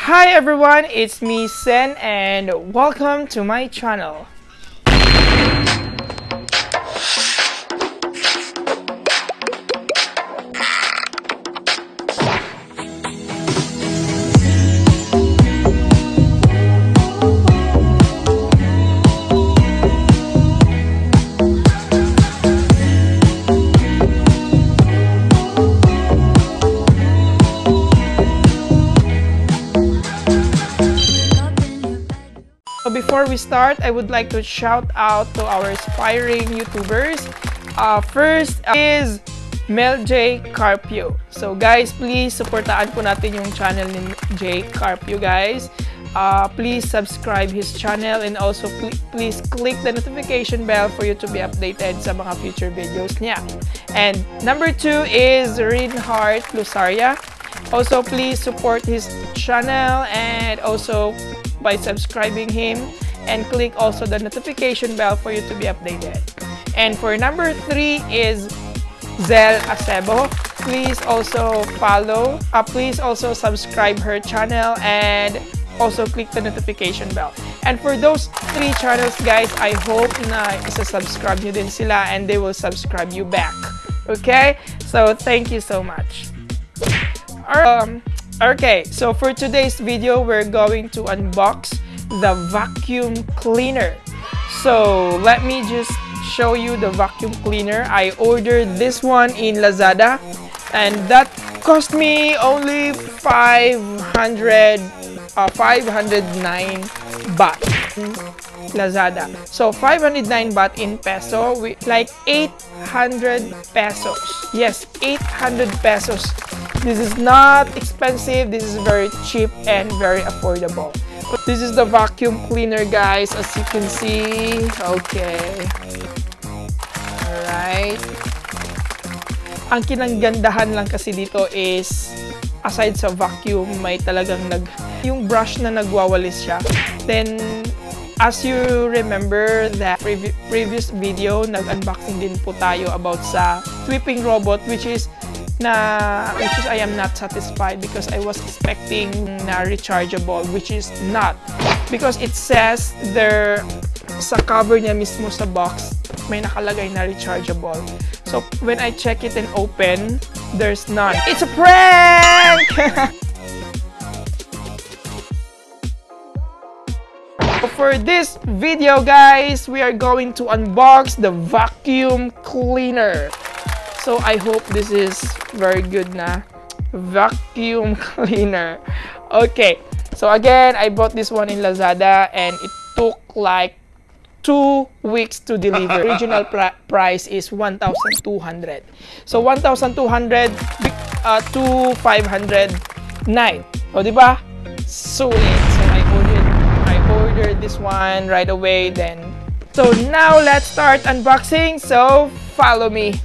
Hi everyone, it's me Sen and welcome to my channel. So before we start, I would like to shout out to our aspiring YouTubers. First is Mel J. Carpio. So guys, please supportaan po natin yung channel ni J. Carpio guys. Please subscribe his channel and also please click the notification bell for you to be updated sa mga future videos niya. And number 2 is Reinhardt Lusaria. Also, please support his channel and also by subscribing him and click also the notification bell for you to be updated. And for number 3 is Zel Acebo. Please also follow, please also subscribe her channel and also click the notification bell. And for those 3 channels guys, I hope na isa-subscribe nyo din sila and they will subscribe you back. Okay? So, thank you so much. Okay, so for today's video, we're going to unbox the vacuum cleaner. So let me just show you the vacuum cleaner. I ordered this one in Lazada and that cost me only 509 baht. Lazada. So 509 baht in peso, like 800 pesos. Yes, 800 pesos. This is not expensive. This is very cheap and very affordable. This is the vacuum cleaner guys, as you can see. Okay. Alright. Ang kinanggandahan lang kasi dito is, aside sa vacuum, may talagang yung brush na nagwawalis siya. Then, as you remember that previous video, nag-unboxing din po tayo about sa sweeping robot, which is I am not satisfied because I was expecting na rechargeable, which is not. Because it says there, sa cover niya mismo sa box, may nakalagay na rechargeable. So, when I check it and open, there's none. It's a prank! For this video guys, we are going to unbox the vacuum cleaner. So I hope this is very good na vacuum cleaner. Okay, so again, I bought this one in Lazada and it took like 2 weeks to deliver. Original price is 1,200. So 1,200 to 509. O diba? Sulit. So I ordered this one right away then. So now let's start unboxing. So follow me.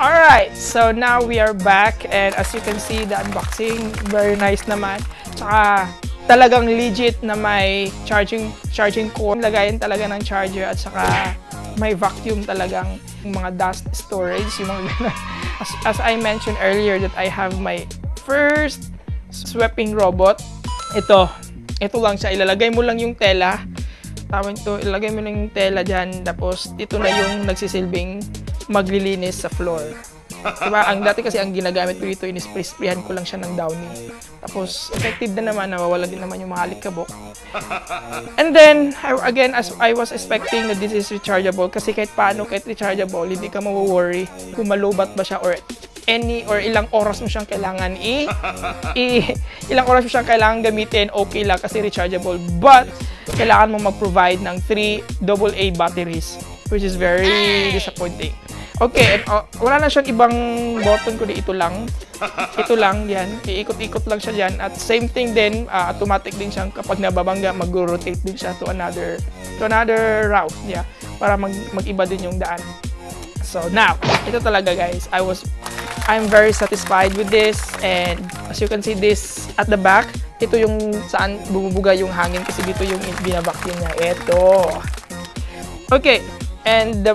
Alright, so now we are back and as you can see, the unboxing, very nice naman. Tsaka talagang legit na may charging cord. Lagayan talaga ng charger at saka may vacuum talagang yung mga dust storage. Yung mga as I mentioned earlier that I have my first sweeping robot. Ito lang siya. Ilalagay mo lang yung tela. Tama ito, ilalagay mo lang yung tela dyan. Tapos ito na yung nagsisilbing maglilinis sa floor. Diba? Dati kasi ang ginagamit ko dito, in-sprayan ko lang siya ng Downy. Tapos, effective na naman, nawawala din naman yung mga alikabok. And then, again, as I was expecting that this is rechargeable, kasi kahit paano, kahit rechargeable, hindi ka mawo-worry kung malobat ba siya or ilang oras mo siyang kailangan ilang oras mo siyang kailangan gamitin, okay lang kasi rechargeable. But, kailangan mo mag-provide ng 3 AA batteries, which is very disappointing. Okay, wala na siyang ibang button kundi ito lang. Ito lang, yan. Iikot-ikot lang siya dyan. At same thing din, automatic din siyang kapag nababangga, mag-rotate din siya to another route. Yeah, para mag-iba din yung daan. So now, ito talaga guys. I'm very satisfied with this. And as you can see this at the back, ito yung saan bumubuga yung hangin kasi dito yung binabacuum niya. Ito. Okay, and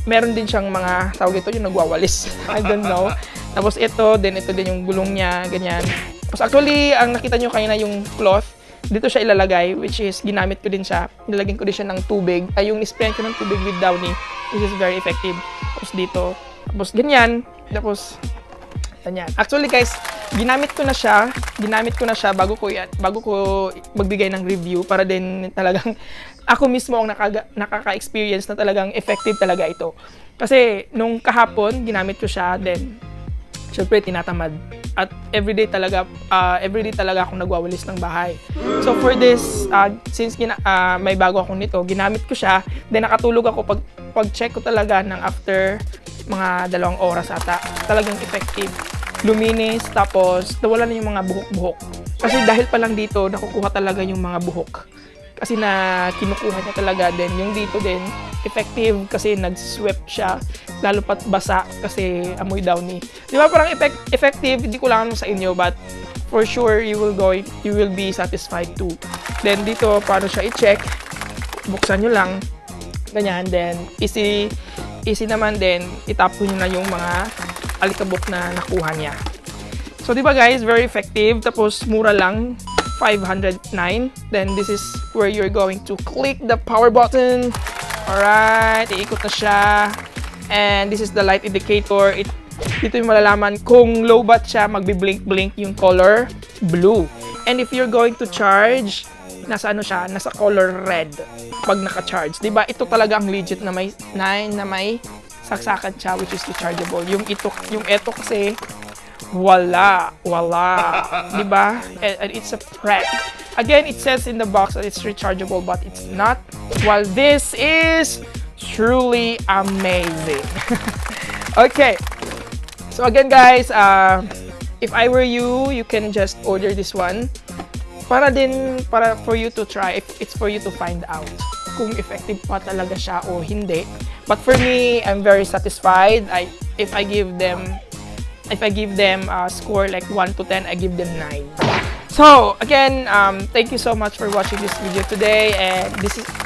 meron din siyang mga tawag ito yung nagwawalis. I don't know. Tapos ito din yung gulong niya, ganyan. Tapos actually, ang nakita nyo kanina yung cloth, dito siya ilalagay, which is ginamit ko din siya. Nilagyan ko din siya ng tubig. Ay, yung nisprayan ko ng tubig with Downy, which is very effective. Tapos dito, tapos ganyan. Tapos, ganyan. Actually guys, ginamit ko na siya bago ko magbigay ng review para din talagang ako mismo ang nakaka-experience na talagang effective talaga ito. Kasi nung kahapon, ginamit ko siya, then syempre tinatamad. At everyday talaga akong nagwawalis ng bahay. So for this, since may bago ako nito, ginamit ko siya, then nakatulog ako pag-check ko talaga ng after mga 2 oras ata. Talagang effective. Luminis, tapos nawala na yung mga buhok-buhok. Kasi dahil pa lang dito, nakukuha talaga yung mga buhok. Kasi na kinukuha niya talaga din. Yung dito din, effective kasi nag-sweep siya. Lalo pat basa kasi amoy Downy. Di ba parang effective, hindi ko lang sa inyo, but for sure, you will be satisfied too. Then dito, paano siya i-check? Buksan nyo lang. Ganyan, then easy naman din, itap nyo na yung mga alikabok na nakuha niya. So, di ba guys, very effective. Tapos, mura lang. 509. Then, this is where you're going to click the power button. Alright, iikot na siya. And this is the light indicator. Dito yung malalaman kung low bat siya, magbi-blink-blink yung color blue. And if you're going to charge, nasa ano siya, nasa color red pag naka-charge. Diba? Ito talaga ang legit na may saksakan siya, which is rechargeable. Yung ito kasi, wala. Diba? And it's a prank. Again, it says in the box that it's rechargeable, but it's not. While this is truly amazing. Okay. So again, guys, if I were you, you can just order this one. Para for you to try, it's for you to find out kung effective pa talaga siya o hindi. But for me, I'm very satisfied. If I give them a score like 1 to 10, I give them 9. So again, thank you so much for watching this video today, and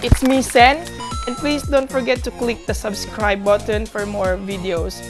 it's me, Sen, and please don't forget to click the subscribe button for more videos.